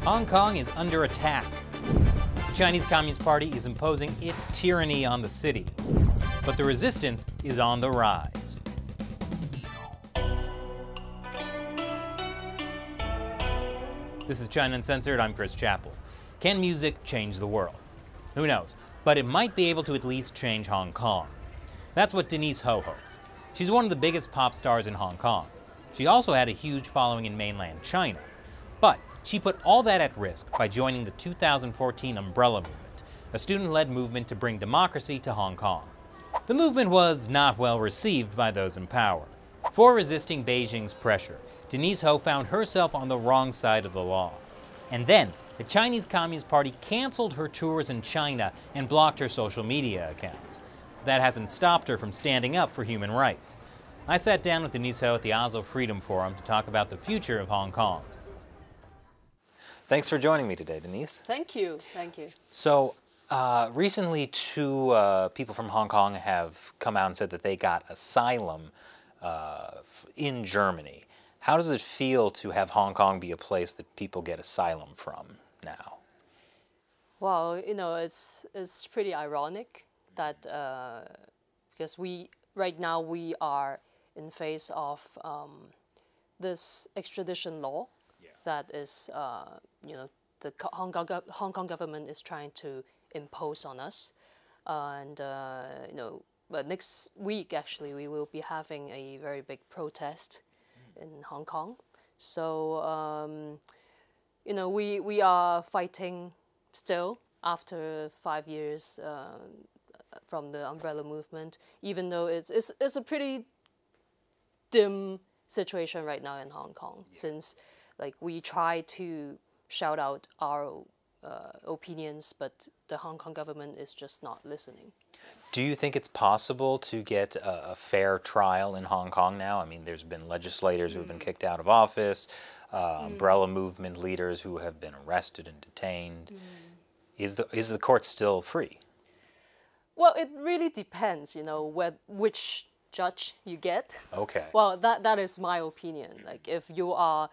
Hong Kong is under attack. The Chinese Communist Party is imposing its tyranny on the city, but the resistance is on the rise. This is China Uncensored. I'm Chris Chappell. Can music change the world? Who knows, but it might be able to at least change Hong Kong. That's what Denise Ho hopes. She's one of the biggest pop stars in Hong Kong. She also had a huge following in Mainland China. But she put all that at risk by joining the 2014 Umbrella Movement, a student-led movement to bring democracy to Hong Kong. The movement was not well received by those in power. For resisting Beijing's pressure, Denise Ho found herself on the wrong side of the law. And then, the Chinese Communist Party canceled her tours in China and blocked her social media accounts. That hasn't stopped her from standing up for human rights. I sat down with Denise Ho at the Oslo Freedom Forum to talk about the future of Hong Kong. Thanks for joining me today, Denise. Thank you. Thank you. So, recently two people from Hong Kong have come out and said that they got asylum in Germany. How does it feel to have Hong Kong be a place that people get asylum from now? Well, you know, it's pretty ironic that because right now we are in face of this extradition law. That is, you know, the Hong Kong government is trying to impose on us, and you know, but next week actually we will be having a very big protest in Hong Kong. So you know, we are fighting still after 5 years from the Umbrella Movement, even though it's a pretty dim situation right now in Hong Kong, since like we try to shout out our opinions, but the Hong Kong government is just not listening. Do you think it's possible to get a fair trial in Hong Kong now? I mean, there's been legislators who have been kicked out of office, umbrella movement leaders who have been arrested and detained. Is the court still free? Well, it really depends, you know, which judge you get. Okay. Well, that is my opinion. Like if you are,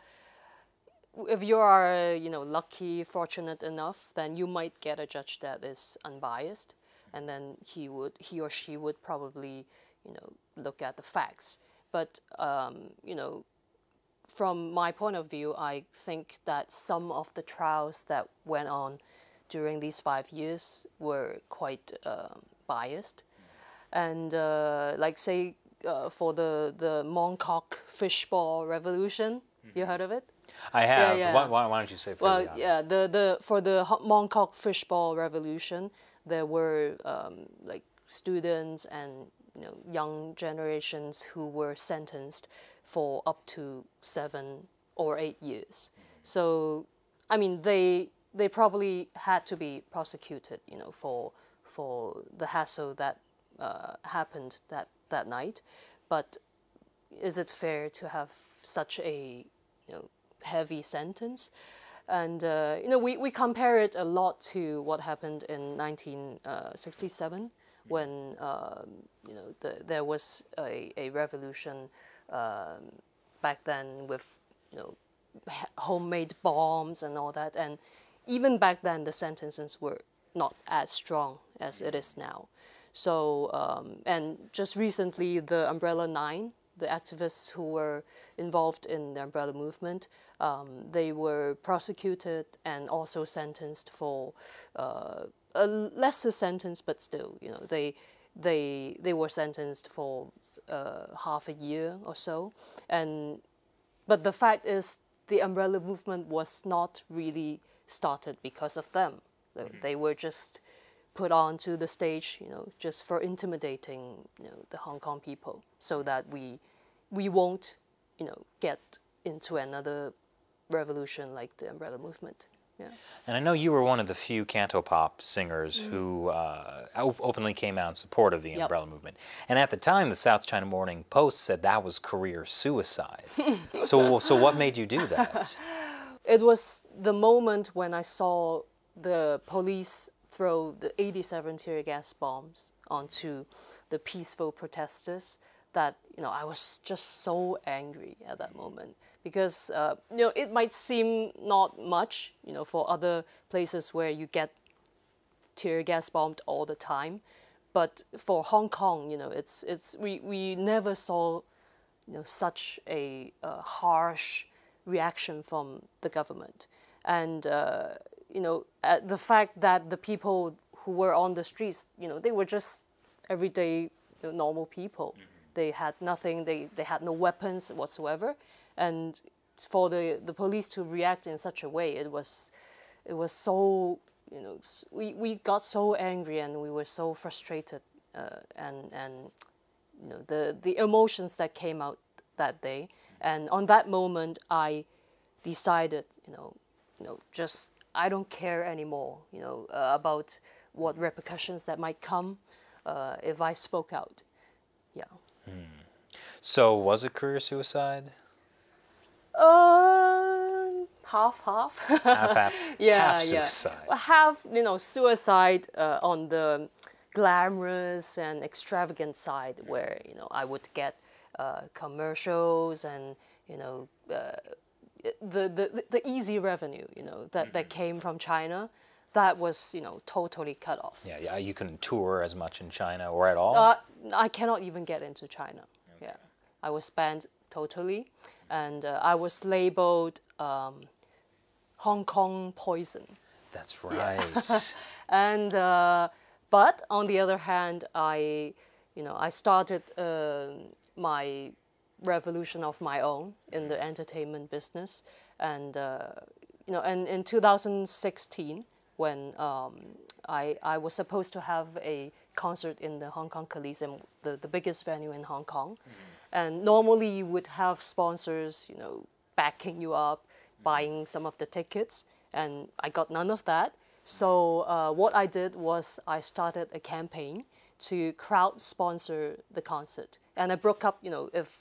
you know, lucky, fortunate enough, then you might get a judge that is unbiased, and then he or she would probably, you know, look at the facts. But you know, from my point of view, I think that some of the trials that went on during these 5 years were quite biased, and like say for the Hocc fishball revolution, you heard of it? I have. Yeah. Why don't you say? Well, yeah. For the Hocc fishball revolution, there were like students and, you know, young generations who were sentenced for up to 7 or 8 years. So, I mean, they probably had to be prosecuted, you know, for the hassle that happened that night. But is it fair to have such a, you know, heavy sentence? And you know, we compare it a lot to what happened in 1967 when you know, there was a revolution back then with, you know, homemade bombs and all that, and even back then the sentences were not as strong as it is now. So and just recently the Umbrella 9, the activists who were involved in the Umbrella Movement, they were prosecuted and also sentenced for a lesser sentence, but still, you know, they were sentenced for half a year or so. But the fact is, the Umbrella Movement was not really started because of them. They were just put onto the stage, you know, just for intimidating, you know, the Hong Kong people, so that we won't, you know, get into another revolution like the Umbrella Movement. Yeah. And I know you were one of the few Canto-pop singers who openly came out in support of the Umbrella Movement. And at the time, the South China Morning Post said that was career suicide. So what made you do that? It was the moment when I saw the police throw the 87 tear gas bombs onto the peaceful protesters that, you know, I was just so angry at that moment, because it might seem not much, for other places where you get tear gas bombed all the time, but for Hong Kong, we never saw such a harsh reaction from the government, and the fact that the people who were on the streets, they were just everyday normal people. They had nothing. They had no weapons whatsoever, and for the police to react in such a way, it was so we got so angry and we were so frustrated, and the emotions that came out that day, and on that moment I decided just I don't care anymore about what repercussions that might come if I spoke out. Yeah. So was it career suicide? Half. Half Yeah, suicide. Yeah. Half, suicide on the glamorous and extravagant side, where I would get commercials and the easy revenue that came from China. That was totally cut off. Yeah. You couldn't tour as much in China or at all. I cannot even get into China. Okay. Yeah, I was banned totally, and I was labeled Hong Kong poison. That's right. Yeah. And but on the other hand, I started my revolution of my own in the entertainment business, and and in 2016, when I was supposed to have a concert in the Hong Kong Coliseum, the biggest venue in Hong Kong, and normally you would have sponsors, backing you up, buying some of the tickets, and I got none of that. So what I did was I started a campaign to crowd sponsor the concert, and I broke up. If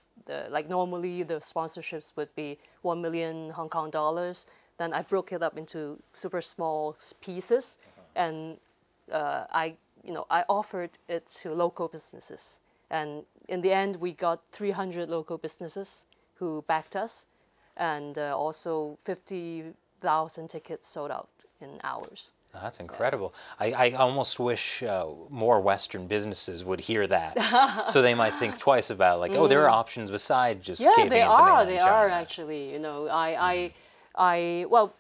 like normally the sponsorships would be 1 million Hong Kong dollars, then I broke it up into super small pieces, and I offered it to local businesses, and in the end we got 300 local businesses who backed us, and also 50,000 tickets sold out in hours. That's incredible. I almost wish more Western businesses would hear that, so they might think twice about oh, there are options besides just caving into mainland China. They are actually. Well,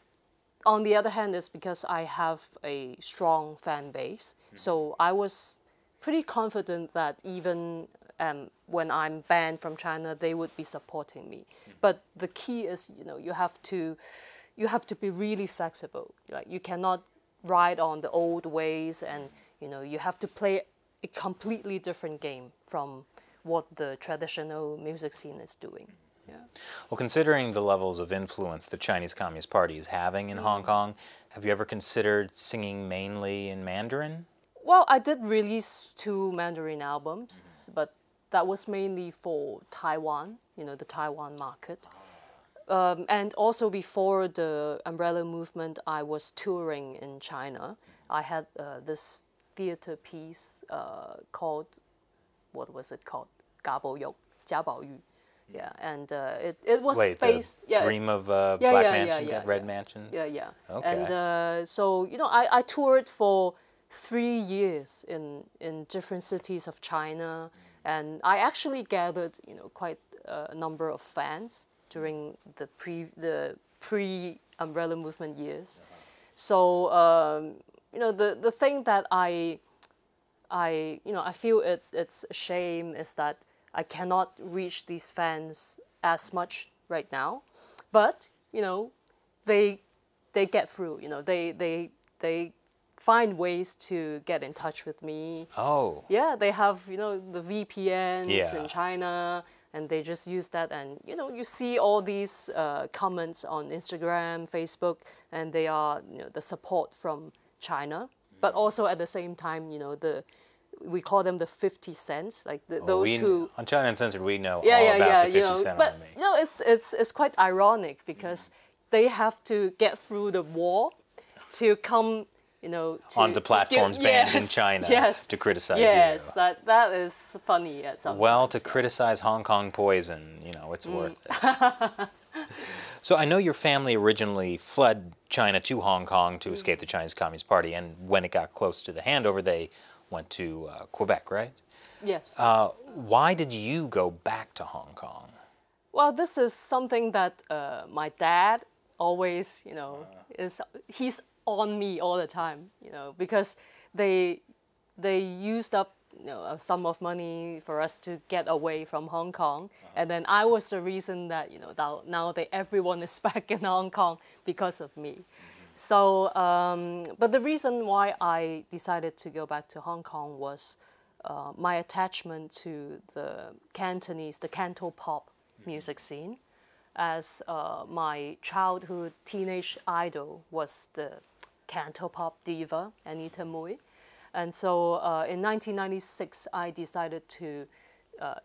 on the other hand, it's because I have a strong fan base, so I was pretty confident that even when I'm banned from China, they would be supporting me. But the key is, you have to be really flexible. Like, you cannot ride on the old ways, and you have to play a completely different game from what the traditional music scene is doing. Yeah. Well, considering the levels of influence the Chinese Communist Party is having in Hong Kong, have you ever considered singing mainly in Mandarin? Well, I did release 2 Mandarin albums, but that was mainly for Taiwan, the Taiwan market. And also before the umbrella movement, I was touring in China. I had this theater piece called, what was it called? 家宝玉, 家宝玉. Yeah, and it was based. The dream of Black Mansion, Red Mansions. Yeah. Okay. And so I toured for 3 years in different cities of China, and I actually gathered quite a number of fans during the pre umbrella movement years. So the thing that I feel it's a shame is that I cannot reach these fans as much right now, but they get through. They find ways to get in touch with me. Oh. Yeah, they have the VPNs in China, and they just use that, and you see all these comments on Instagram, Facebook, and they are the support from China, but also at the same time we call them the 50 cents, like those who on China Uncensored we know all about the 50 cent but army. It's quite ironic because they have to get through the wall to come onto platforms banned in China to criticize you. Yes, that is funny at some Well, point, to criticize Hong Kong poison, it's worth it. So I know your family originally fled China to Hong Kong to escape the Chinese Communist Party, and when it got close to the handover, they went to Quebec, right? Yes. Why did you go back to Hong Kong? Well, this is something that my dad always, he's on me all the time, because they used up a sum of money for us to get away from Hong Kong, and then I was the reason that now everyone is back in Hong Kong because of me. So, but the reason why I decided to go back to Hong Kong was my attachment to the Cantonese, the Canto-pop music scene, as my childhood teenage idol was the Canto-pop diva Anita Mui. And so in 1996, I decided to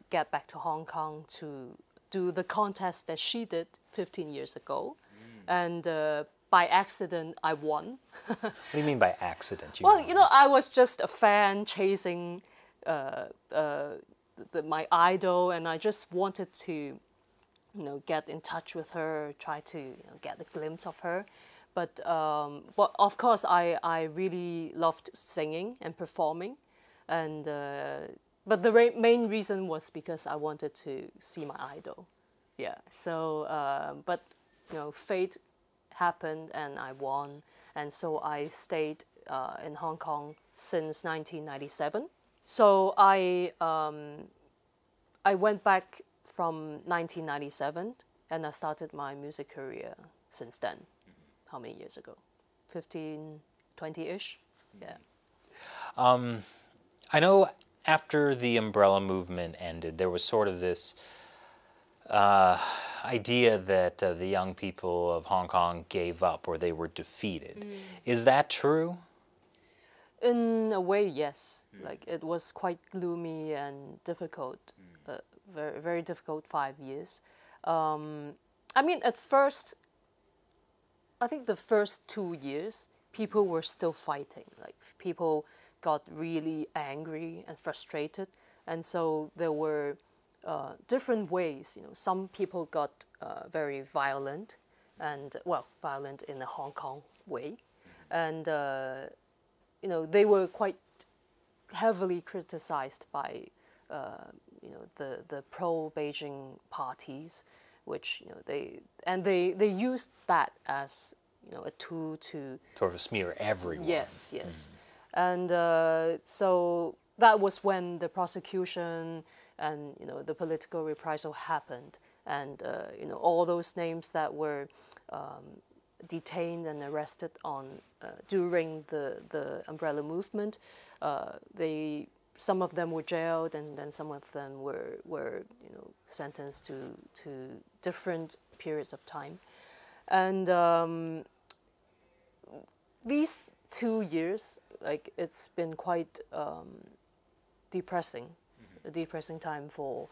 get back to Hong Kong to do the contest that she did 15 years ago. And by accident, I won. What do you mean by accident? Well, I was just a fan chasing my idol, and I just wanted to, get in touch with her, try to get a glimpse of her. But of course, I really loved singing and performing, and but the main reason was because I wanted to see my idol. Yeah. So, but fate happened, and I won, and so I stayed in Hong Kong since 1997. So I went back from 1997, and I started my music career since then. How many years ago? 15, 20-ish? Yeah. I know after the umbrella movement ended, there was sort of this idea that the young people of Hong Kong gave up or they were defeated. Is that true? In a way, yes. Like, it was quite gloomy and difficult, very, very difficult 5 years. I mean, at first, I think the first 2 years, people were still fighting. Like, people got really angry and frustrated. And so there were different ways. Some people got very violent, and, well, violent in a Hong Kong way. And, they were quite heavily criticized by, the pro-Beijing parties, which they used that as a tool to sort of a smear everyone. Yes, yes, and so that was when the prosecution and the political reprisal happened, and all those names that were detained and arrested during the umbrella movement, some of them were jailed, and then some of them were sentenced to different periods of time. And these 2 years, like, it's been quite depressing, a depressing time for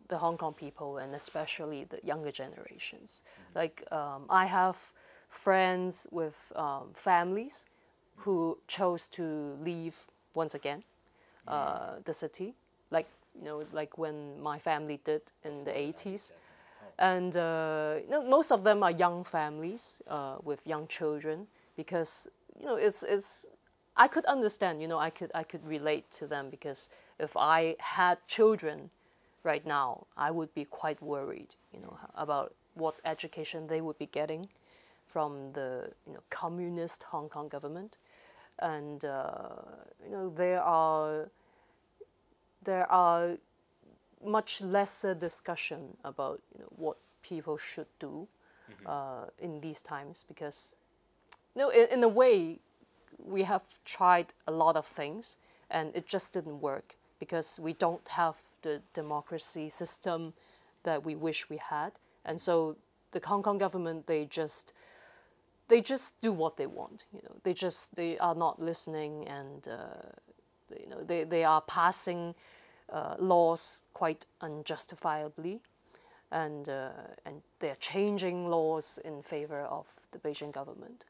the Hong Kong people, and especially the younger generations. Like, I have friends with families who chose to leave once again the city, like when my family did in the 80s. And most of them are young families with young children, because it's I could understand, I could relate to them, because if I had children right now, I would be quite worried, about what education they would be getting from the communist Hong Kong government. And there are much lesser discussion about what people should do in these times, because in a way we have tried a lot of things and it just didn't work, because we don't have the democracy system that we wish we had. And so the Hong Kong government, they just do what they want. They are not listening, and they are passing laws quite unjustifiably, and they are changing laws in favor of the Beijing government.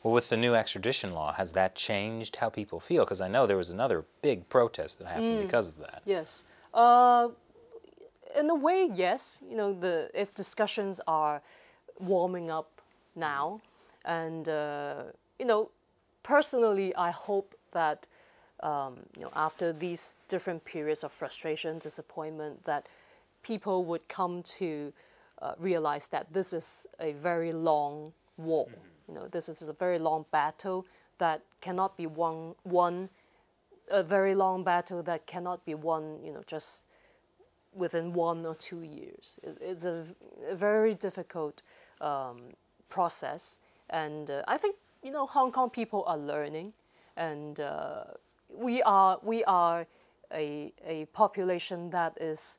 Well, with the new extradition law, has that changed how people feel? Because I know there was another big protest that happened because of that. Yes. in a way, yes. If discussions are warming up now, and personally, I hope that after these different periods of frustration, disappointment, that people would come to realize that this is a very long war. This is a very long battle that cannot be won. A very long battle that cannot be won, just within 1 or 2 years. It's a very difficult process, and I think Hong Kong people are learning, and we are a population that is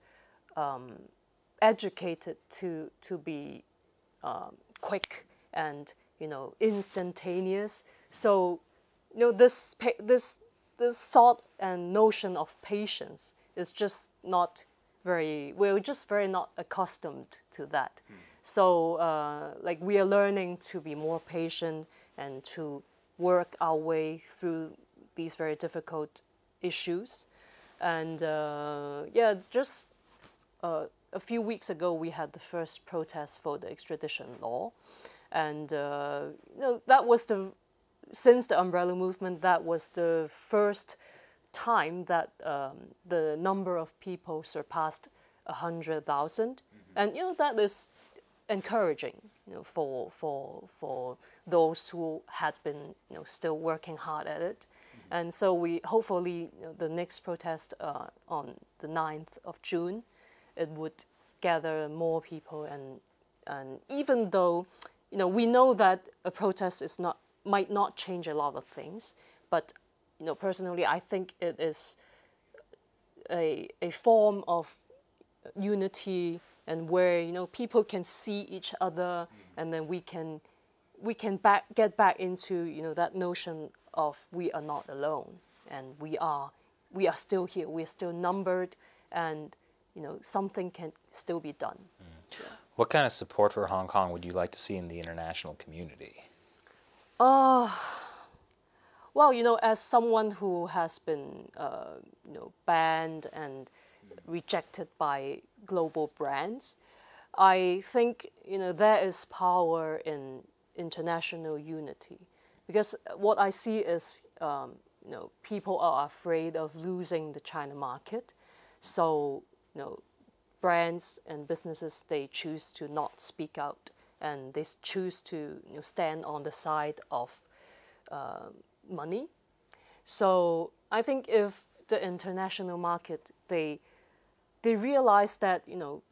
educated to be quick and instantaneous. So this thought and notion of patience is just not we're just very not accustomed to that. So we are learning to be more patient and to work our way through these very difficult issues. And just a few weeks ago, we had the first protest for the extradition law. And that was since the umbrella movement, that was the first time that the number of people surpassed 100,000, and that is encouraging, for those who had been still working hard at it, and so we hopefully the next protest on the 9th of June, it would gather more people, and even though we know that a protest might not change a lot of things, but personally, I think it is a form of unity, and where people can see each other, and then we can get back into that notion of we are not alone, and we are still here, we are still numbered, and something can still be done. Yeah. What kind of support for Hong Kong would you like to see in the international community? Well, as someone who has been, banned and rejected by global brands, I think, there is power in international unity. Because what I see is, people are afraid of losing the China market. So, brands and businesses, they choose to not speak out, and they choose to stand on the side of money. So I think if the international market, they realize that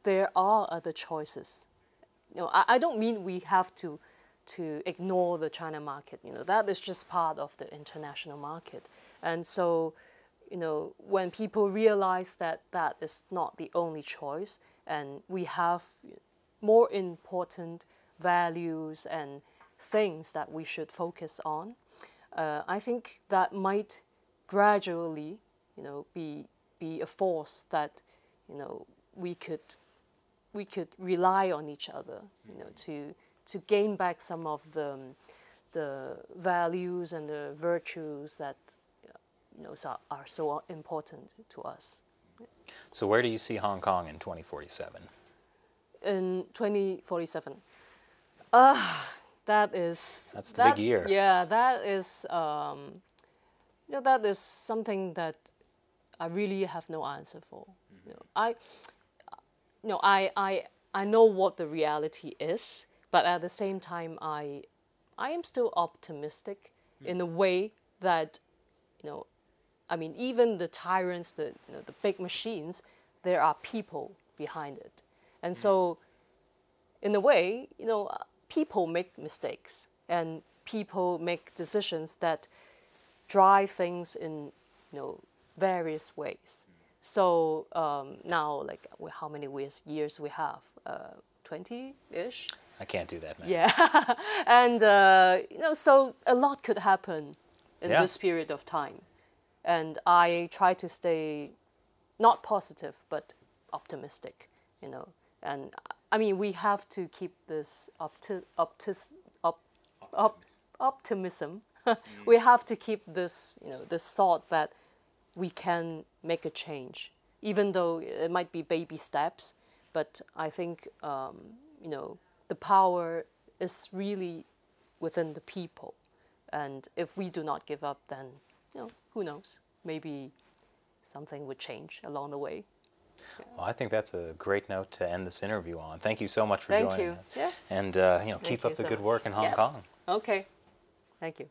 there are other choices. I don't mean we have to ignore the China market. That is just part of the international market. And so when people realize that that is not the only choice, and we have more important values and things that we should focus on, I think that might gradually, be a force that, we could rely on each other, to gain back some of the values and the virtues that, are so important to us. So where do you see Hong Kong in 2047? In 2047, that's the big year. Yeah, that is that is something that I really have no answer for. I know what the reality is, but at the same time, I am still optimistic in a way that even the tyrants, the big machines, there are people behind it, and so in a way, people make mistakes, and people make decisions that drive things in various ways. So now, how many years we have? 20-ish? I can't do that, man. Yeah, and so a lot could happen in this period of time, and I try to stay not positive but optimistic, and we have to keep this optimism. We have to keep this, this thought that we can make a change, even though it might be baby steps, but I think you know, the power is really within the people, and if we do not give up, then you know, who knows? Maybe something would change along the way. Well, I think that's a great note to end this interview on. Thank you so much for joining us. Yeah. And you know, keep up the good work in Hong Kong. Okay. Thank you.